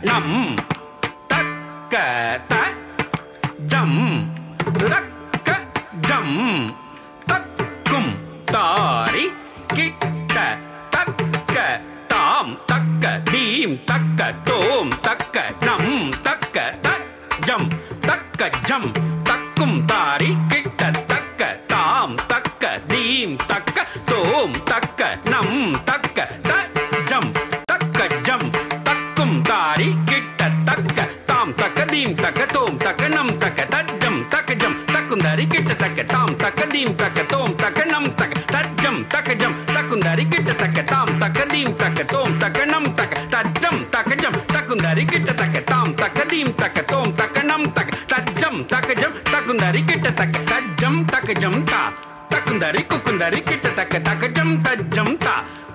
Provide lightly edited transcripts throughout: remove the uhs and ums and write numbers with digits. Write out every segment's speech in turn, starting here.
நம் தக்க த ஜம் தக்க ஜம் தக்கும் தாரி கிட்ட தக்க தாம் தக்க தீம் தக்க தோம் தக்க நம் தக்க த ஜம் தக்க ஜம் தக்கும் தாரி கிட்ட தக்க தாம் தக்க தீம் தக்க தோம் தக்க நம் தக்க த ஜம் தக்க ஜம் தக்கும் தாரி கிட்ட தக்க தாம் தக்க தீம் தக்க தோம் தக்க நம் தக்க த ஜம் தக்க ஜம் தக்கும் தாரி கிட்ட தக்க தாம் தக்க தீம் தக்க தோம் தக்க நம் தக்க த ஜம் தக்க ஜம் தக்கும் தாரி கிட்ட தக்க தாம் தக்க தீம் தக்க தோம் தக்க நம் தக்க த ஜம் தக்க ஜம் தக்கும் தாரி கிட்ட தக்க தாம் தக்க தீம் தக்க தோம் தக்க நம் தக்க த ஜம் தக்க ஜம் தக்கும் தாரி கிட்ட தக்க த ஜம் தக்க ஜம் தா தக்குந்தாரி குக்குந்தாரி கிட்ட தக்க தக்க ஜம் த ஜம் தா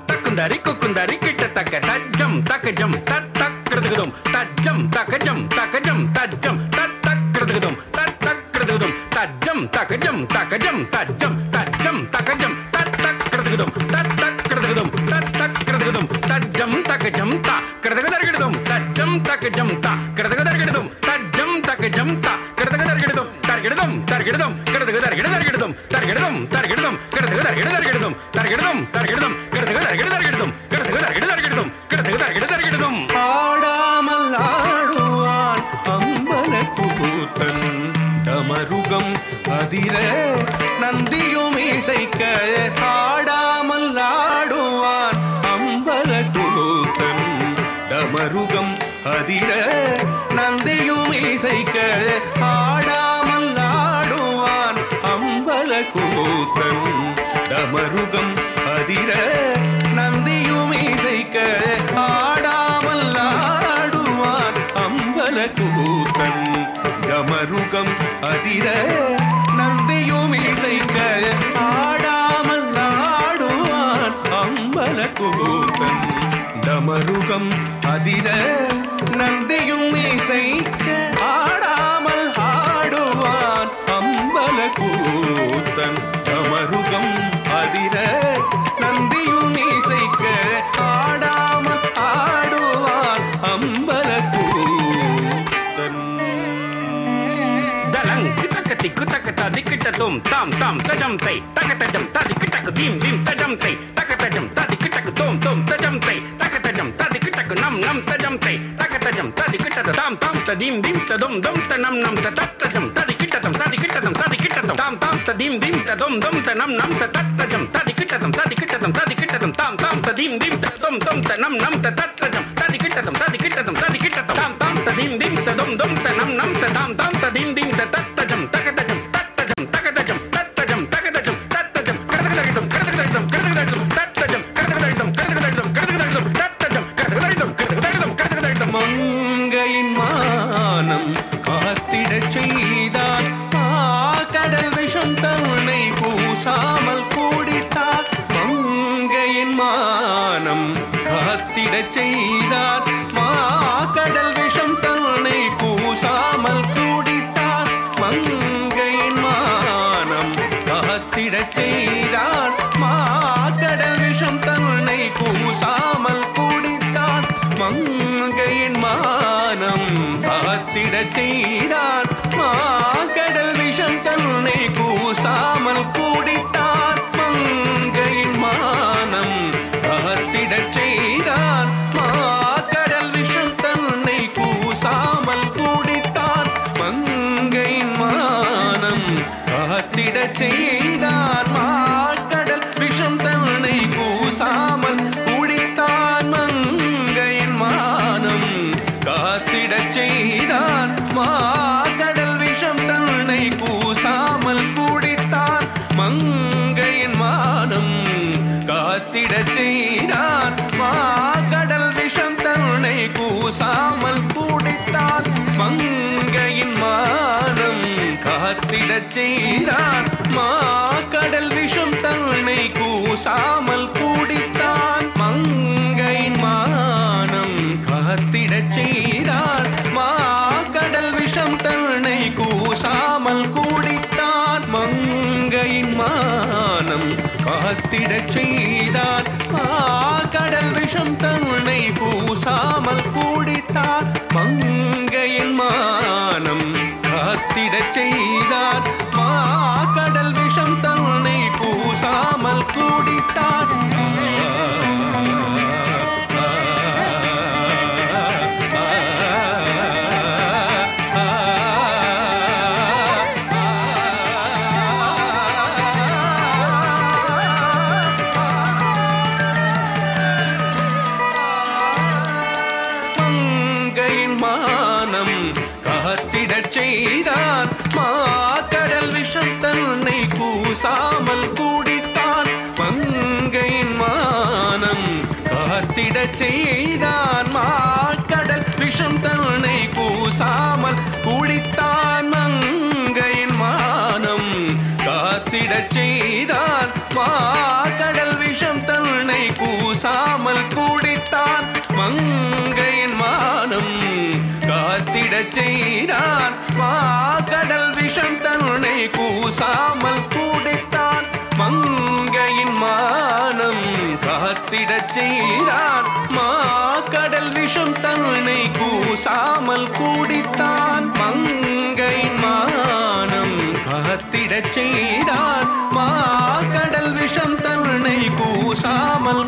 தக்குந்தாரி குக்குந்தாரி கிட்ட தக்க த ஜம் தக்க ஜம் த தக்ரதுகுதும் த ஜம் தக்க ஜம் தக்க ஜம் த ஜம் த தக்ரதுகுதும் த தக்ரதுகுதும் த ஜம் தக்க ஜம் தக்க ஜம் த ஜம் த ஜம் தக்க ஜம் த தக்ரதுகுதும் த தக்ரதுகுதும் த தக்ரதுகுதும் த ஜம் தக்க ஜம் த கிரதகதர்கிடுதும் த ஜம் தக்க ஜம் த கிரதகதர்கிடுதும் த ஜம் தக்க ஜம் த கிரதகதர்கிடுதும் தர்கிடுதும் தர்கிடுதும் கிரதகதர்கிடுதர்கிடுதும் தர்கிடுதும் தர்கிடுதும் கிரதகதர்கிடுதர்கிடுதும் தர்கிடுதும் தர்கிடுதும் கிரதகதர்கிடுதர்கிடுதும் கிரதகதர்கிடுதர்கிடுதும் கிரதகதர்கிடுதர்கிடுதும் ஆடாமல் ஆடுவான் அம்பல கூத்தன் தமருகம் அதிர நந்தியும் இசைக்க ஆடாமல் ஆடுவான் அம்பல கூத்தன் தமருகம் அதிர நந்தியும் இசைக்க ஆடாமல் ஆடுவான் அம்பல கூத்தன் தமருகம் அதிர நந்தியும் இசைக்க ஆடாமல் ஆடுவான் அம்பல கூத்தன் தமருகம் அதிர நந்தியும் இசைக்க ஆடாமல் ஆடுவான் அம்பல கூத்தன் தமருகம் அதிர நந்தியும் இசைக்க ஆடாமல் ஆடுவான் அம்பல கூத்தன் தமருகம் அதிர நந்தியும் இசைக்க ஆடாமல் ஆடுவான் அம்பல கூத்தன் தலங் கிட்டக்கத்தி குத்தக்கத்தா திக்கிட்டதும் தாம் தாம் தஜம் தை தகதஜம் ததி கிட்டக்கு தீம் தீம் தஜம் தை தகதஜம் ததி கிட்டக்கு தோம் தோம் தஜம் தை தகதஜம் ததி கிட்டக்கு நம் நம் தஜம் தை தகதஜம் ததி கிட்டது தாம் தாம் ததீம் தீம் ததும் தும் த நம் நம் தத்தஜம் ததி கிட்டதம் ததி கிட்டதம் ததி கிட்டதம் தாம் தாம் ததீம் தீம் ததும் தும் த நம் நம் தத்தஜம் ததி கிட்டதம் ததி கிட்டதம் ததி கிட்டதம் தாம் தாம் ததீம் தீம் ததும் தும் த நம் நம் தத்தஜம் ததி கிட்டதம் ததி கிட்டதம் ததி கிட்டதம் தாம் தாம் ததீம் தீம் ததும் தும் த நம் நம் தாம் தாம் ததீம் தீம் தத்தஜம் தகதஜம் தத்தஜம் தகதஜம் தத்தஜம் தகதஜம் தத்தஜம் கரதகதம் கரதகதம் கரதகதம் தத்தஜம் கரதகதம் கரதகதம் கரதகதம் தத்தஜம் கரதகதம் கரதகதம் கரதகதம் மங்கையின் மானம் காத்திடச் செய்தார் கடல் விஷம் தன்னை பூசாமல் கூடித்தார் மங்கையின் மானம் காத்திடச் செய்தார் கடல் விஷம் தன்னை பூசாமல் கூடித்தார் மங்கையின் மானம் காத்திடச் செய்தார் கடல் விஷம் தன்னை பூசாமல் கூடித்தார் மங்கையின் மானம் காத்திடச் செய்தார் கடல் விஷம் தன்னை கூசாமல் கூடித்தார் மங்கையின் மானம் காத்திடச் செய்தார் கடல் விஷம் தன்னை கூசாமல் கூடித்தார் மங்கையின் மானம் காத்திடச் செய்தார் கடல் விஷம் தன்னை கூசாமல் கூடித்தார் மங்கையின் மானம் காத்திடச் செய்தார் கடல் விஷம் தன்னை கூசாமல் கூடித்தார் மங்கையின் மானம் காத்திடச் செய்தார் கடல் விஷம் தன்னை கூசாமல் கூடித்தார் மங்கையின் மானம் காத்திடச் செய்தார் கடல் விஷம் தன்னை கூசாமல் கூடித்தார் மங்கையின் மானம் காத்திடச் செய்தார் கடல் விஷம் தன்னை கூசாமல் கூடித்தார் மங்கையின் மானம் காத்திடச் செய்தார் கடல் விஷம் தன்னை கூசாமல் கூடித்தார் செய்தான் மாக்கடல் விஷம் தன்னை கூசாமல் குடித்தான் மங்கையின் மானம் காத்திடச் செய்தான் மாக்கடல் விஷம் தன்னை கூசாமல் குடித்தான் மங்கையின் மானம் காத்திடச் செய்தான் மாக்கடல் விஷம் தன்னை கூசாமல் குடித்தான் மங்கையின் மானம் காத்திடச் செய்தான் மாக்கடல் விஷம் தன்னை கூசாமல் குடித்தான் மங்கையின் மானம் காத்திடச் செய்தான் மாக்கடல் விஷம் தன்னை கூசாமல் குடித்தான் மங்கையின் மானம் காத்திடச் செய்தான் மாக்கடல் விஷம் தன்னை கூசாமல்